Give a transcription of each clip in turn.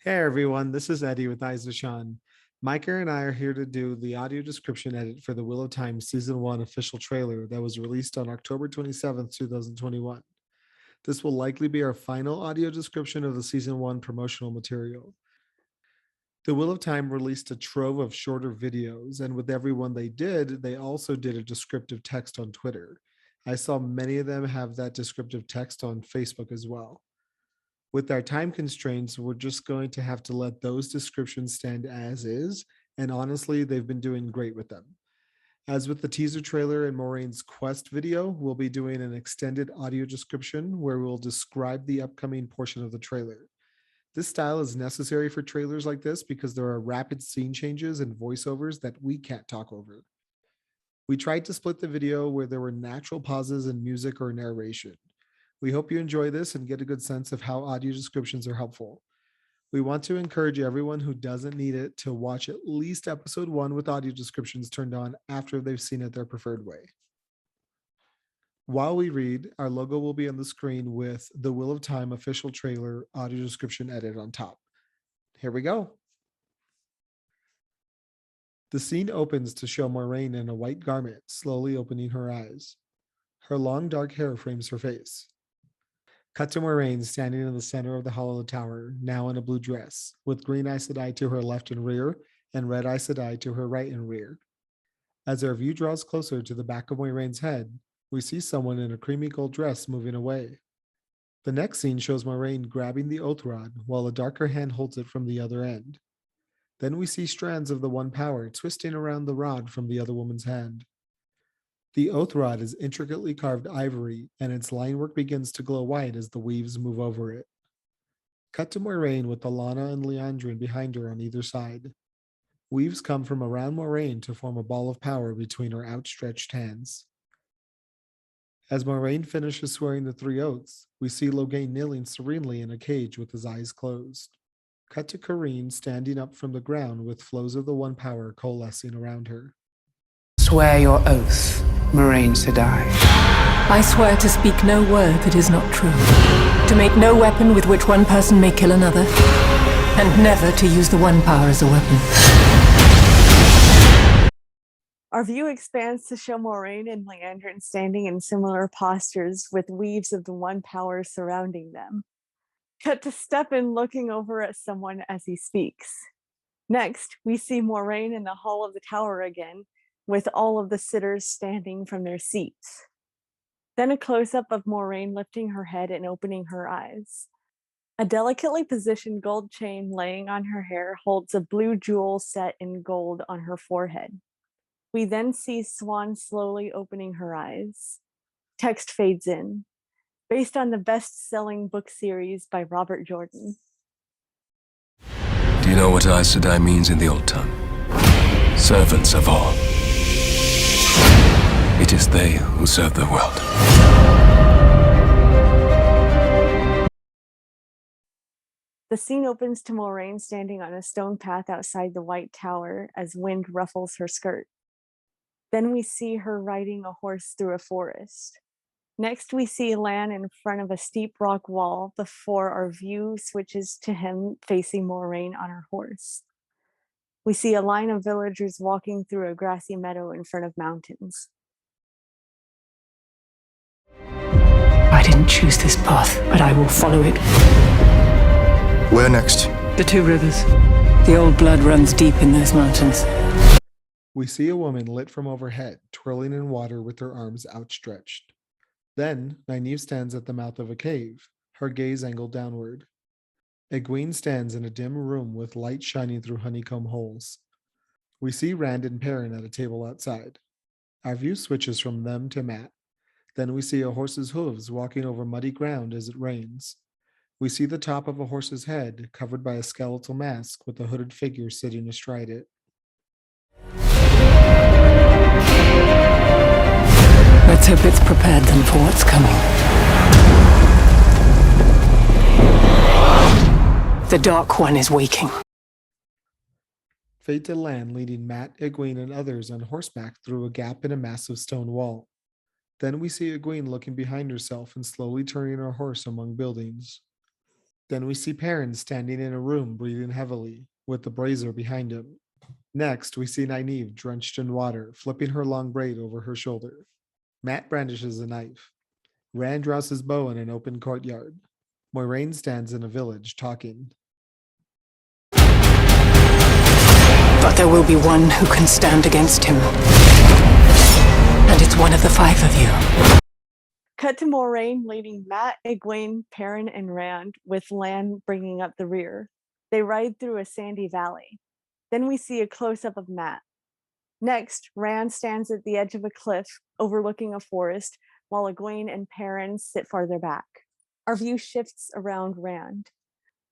Hey everyone, this is Eddie with Eyes of Sean. Micah and I are here to do the audio description edit for the Wheel of Time Season 1 official trailer that was released on October 27th, 2021. This will likely be our final audio description of the Season 1 promotional material. The Wheel of Time released a trove of shorter videos, and with every one they did, they also did a descriptive text on Twitter. I saw many of them have that descriptive text on Facebook as well. With our time constraints, we're just going to have to let those descriptions stand as is. And honestly, they've been doing great with them. As with the teaser trailer and Moraine's quest video, we'll be doing an extended audio description where we'll describe the upcoming portion of the trailer. This style is necessary for trailers like this because there are rapid scene changes and voiceovers that we can't talk over. We tried to split the video where there were natural pauses in music or narration. We hope you enjoy this and get a good sense of how audio descriptions are helpful. We want to encourage everyone who doesn't need it to watch at least episode 1 with audio descriptions turned on after they've seen it their preferred way. While we read, our logo will be on the screen with the Wheel of Time official trailer audio description edit on top. Here we go. The scene opens to show Moiraine in a white garment, slowly opening her eyes. Her long dark hair frames her face. Cut to Moiraine standing in the center of the Hollow Tower, now in a blue dress, with green Aes Sedai to her left and rear, and red Aes Sedai to her right and rear. As our view draws closer to the back of Moiraine's head, we see someone in a creamy gold dress moving away. The next scene shows Moiraine grabbing the oath rod while a darker hand holds it from the other end. Then we see strands of the One Power twisting around the rod from the other woman's hand. The oath rod is intricately carved ivory, and its linework begins to glow white as the weaves move over it. Cut to Moiraine with Alana and Liandrin behind her on either side. Weaves come from around Moiraine to form a ball of power between her outstretched hands. As Moiraine finishes swearing the three oaths, we see Logain kneeling serenely in a cage with his eyes closed. Cut to Kareen standing up from the ground with flows of the One Power coalescing around her. Swear your oath, Moiraine Sedai. I swear to speak no word that is not true, to make no weapon with which one person may kill another, and never to use the One Power as a weapon. Our view expands to show Moiraine and Liandrin standing in similar postures with weaves of the One Power surrounding them. Cut to Stephen looking over at someone as he speaks. Next, we see Moiraine in the hall of the tower again, with all of the sitters standing from their seats. Then a close-up of Moiraine lifting her head and opening her eyes. A delicately positioned gold chain laying on her hair holds a blue jewel set in gold on her forehead. We then see Swan slowly opening her eyes. Text fades in, based on the best-selling book series by Robert Jordan. Do you know what Aes Sedai means in the old tongue? Servants of all. It is they who serve the world. The scene opens to Moiraine standing on a stone path outside the White Tower as wind ruffles her skirt. Then we see her riding a horse through a forest. Next, we see Lan in front of a steep rock wall before our view switches to him facing Moiraine on her horse. We see a line of villagers walking through a grassy meadow in front of mountains. I didn't choose this path, but I will follow it. Where next? The two rivers. The old blood runs deep in those mountains. We see a woman lit from overhead, twirling in water with her arms outstretched. Then, Nynaeve stands at the mouth of a cave, her gaze angled downward. Egwene stands in a dim room with light shining through honeycomb holes. We see Rand and Perrin at a table outside. Our view switches from them to Mat. Then we see a horse's hooves walking over muddy ground as it rains. We see the top of a horse's head covered by a skeletal mask with a hooded figure sitting astride it. Let's hope it's prepared them for what's coming. The Dark One is waking. Fade to Lan leading Mat, Egwene, and others on horseback through a gap in a massive stone wall. Then we see Egwene looking behind herself and slowly turning her horse among buildings. Then we see Perrin standing in a room breathing heavily, with the brazier behind him. Next, we see Nynaeve drenched in water, flipping her long braid over her shoulder. Matt brandishes a knife. Rand draws his bow in an open courtyard. Moiraine stands in a village, talking. But there will be one who can stand against him. And it's one of the five of you. Cut to Moraine leading Matt, Egwene, Perrin, and Rand, with Lan bringing up the rear. They ride through a sandy valley. Then we see a close-up of Matt. Next, Rand stands at the edge of a cliff overlooking a forest, while Egwene and Perrin sit farther back. Our view shifts around Rand.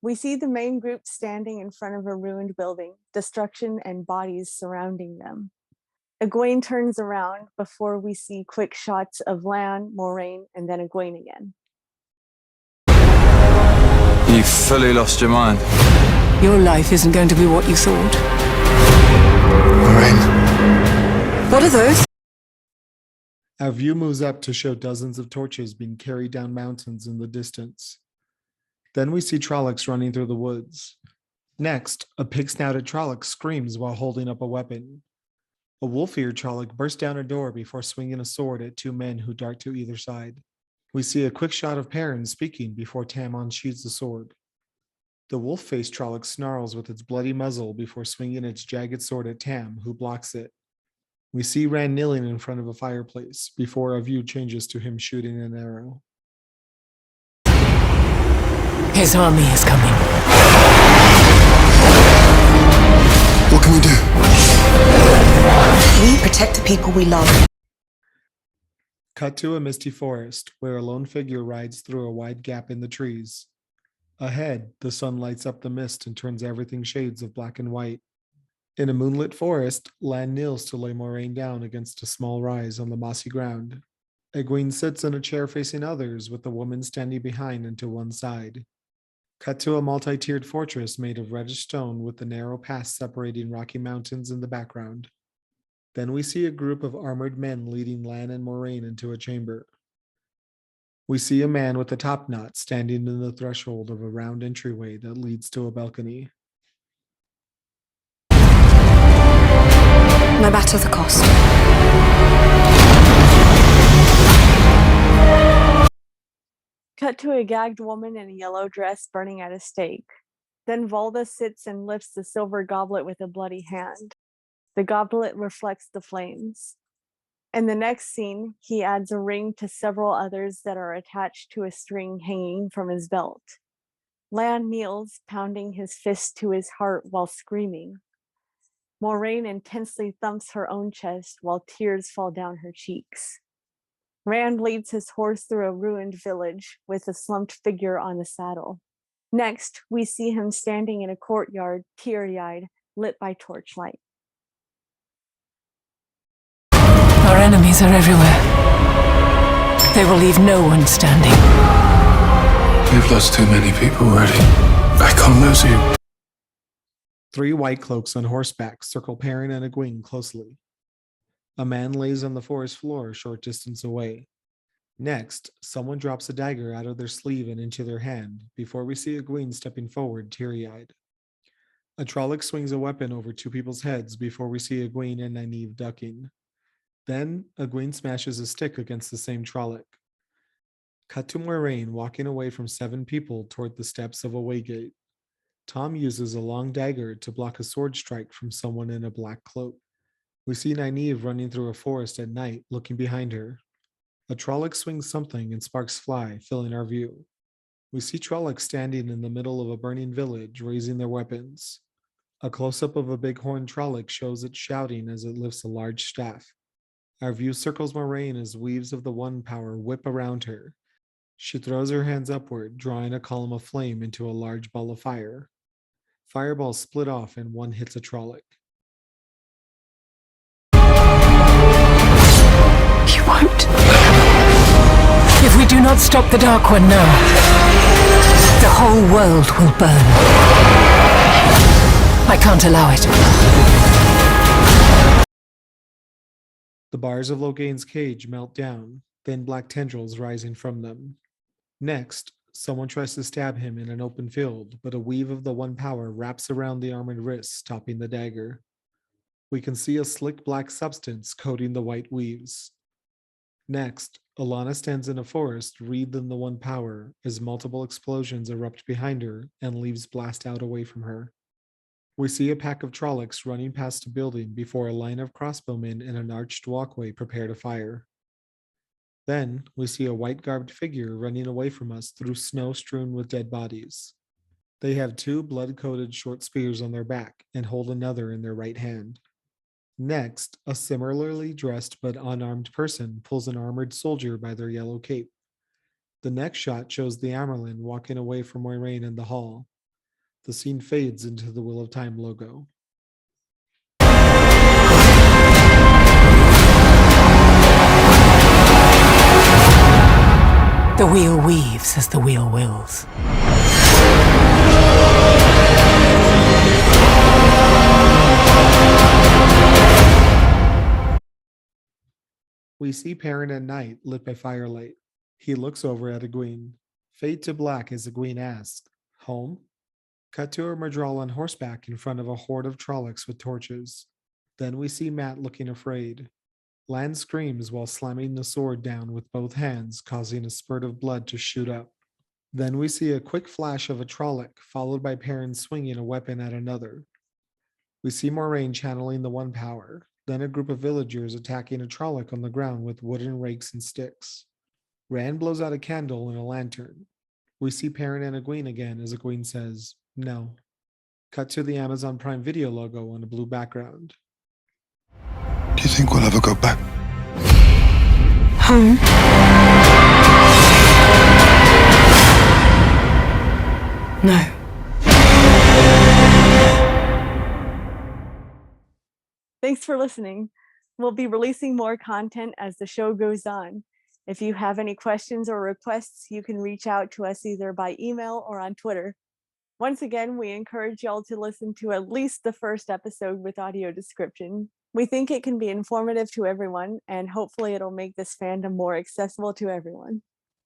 We see the main group standing in front of a ruined building, destruction and bodies surrounding them. Egwene turns around before we see quick shots of Lan, Moraine, and then Egwene again. You fully lost your mind. Your life isn't going to be what you thought. Moraine. What are those? Our view moves up to show dozens of torches being carried down mountains in the distance. Then we see Trollocs running through the woods. Next, a pig-snouted Trolloc screams while holding up a weapon. A wolf-eared Trolloc bursts down a door before swinging a sword at two men who dart to either side. We see a quick shot of Perrin speaking before Tam unsheathes the sword. The wolf-faced Trolloc snarls with its bloody muzzle before swinging its jagged sword at Tam, who blocks it. We see Rand kneeling in front of a fireplace before our view changes to him shooting an arrow. His army is coming. What can we do? We protect the people we love. Cut to a misty forest where a lone figure rides through a wide gap in the trees. Ahead, the sun lights up the mist and turns everything shades of black and white. In a moonlit forest, Lan kneels to lay Moraine down against a small rise on the mossy ground. Egwene sits in a chair facing others, with the woman standing behind and to one side. Cut to a multi-tiered fortress made of reddish stone with the narrow pass separating rocky mountains in the background. Then we see a group of armored men leading Lan and Moraine into a chamber. We see a man with a top knot standing in the threshold of a round entryway that leads to a balcony. No matter the cost. Cut to a gagged woman in a yellow dress burning at a stake. Then Volda sits and lifts the silver goblet with a bloody hand. The goblet reflects the flames. In the next scene, he adds a ring to several others that are attached to a string hanging from his belt. Lan kneels, pounding his fist to his heart while screaming. Moraine intensely thumps her own chest while tears fall down her cheeks. Rand leads his horse through a ruined village with a slumped figure on the saddle. Next, we see him standing in a courtyard, teary-eyed, lit by torchlight. Our enemies are everywhere. They will leave no one standing. We've lost too many people already. I can't lose you. Three white cloaks on horseback circle Perrin and Egwene closely. A man lays on the forest floor a short distance away. Next, someone drops a dagger out of their sleeve and into their hand before we see Egwene stepping forward, teary-eyed. A Trolloc swings a weapon over two people's heads before we see Egwene and Nynaeve ducking. Then, Egwene smashes a stick against the same Trolloc. Cut to Moiraine walking away from 7 people toward the steps of a waygate. Tom uses a long dagger to block a sword strike from someone in a black cloak. We see Nynaeve running through a forest at night, looking behind her. A Trolloc swings something and sparks fly, filling our view. We see Trollocs standing in the middle of a burning village, raising their weapons. A close-up of a bighorn Trolloc shows it shouting as it lifts a large staff. Our view circles Moraine as weaves of the One Power whip around her. She throws her hands upward, drawing a column of flame into a large ball of fire. Fireballs split off and one hits a Trolloc. You won't. If we do not stop the Dark One now, the whole world will burn. I can't allow it. The bars of Loghain's cage melt down, thin black tendrils rising from them. Next, Someone tries to stab him in an open field, but a weave of the one power wraps around the arm and wrist, stopping the dagger. We can see a slick black substance coating the white weaves. Next, Alana stands in a forest wreathed in the one power as multiple explosions erupt behind her and leaves blast out away from her. We see a pack of Trollocs running past a building before a line of crossbowmen in an arched walkway prepare to fire. Then we see a white-garbed figure running away from us through snow strewn with dead bodies. They have two blood-coated short spears on their back and hold another in their right hand. Next, a similarly dressed but unarmed person pulls an armored soldier by their yellow cape. The next shot shows the Amerlin walking away from Moiraine in the hall. The scene fades into the Wheel of Time logo. The wheel weaves as the wheel wills. We see Perrin at night, lit by firelight. He looks over at Egwene. Fade to black as Egwene asks, "Home?" Cut to a Madral on horseback in front of a horde of Trollocs with torches. Then we see Mat looking afraid. Lan screams while slamming the sword down with both hands, causing a spurt of blood to shoot up. Then we see a quick flash of a Trolloc, followed by Perrin swinging a weapon at another. We see Moiraine channeling the one power, then a group of villagers attacking a Trolloc on the ground with wooden rakes and sticks. Rand blows out a candle and a lantern. We see Perrin and Egwene again as Egwene says, "No." Cut to the Amazon Prime Video logo on a blue background. Do you think we'll ever go back? Home? No. Thanks for listening. We'll be releasing more content as the show goes on. If you have any questions or requests, you can reach out to us either by email or on Twitter. Once again, we encourage y'all to listen to at least the first episode with audio description. We think it can be informative to everyone, and hopefully it'll make this fandom more accessible to everyone.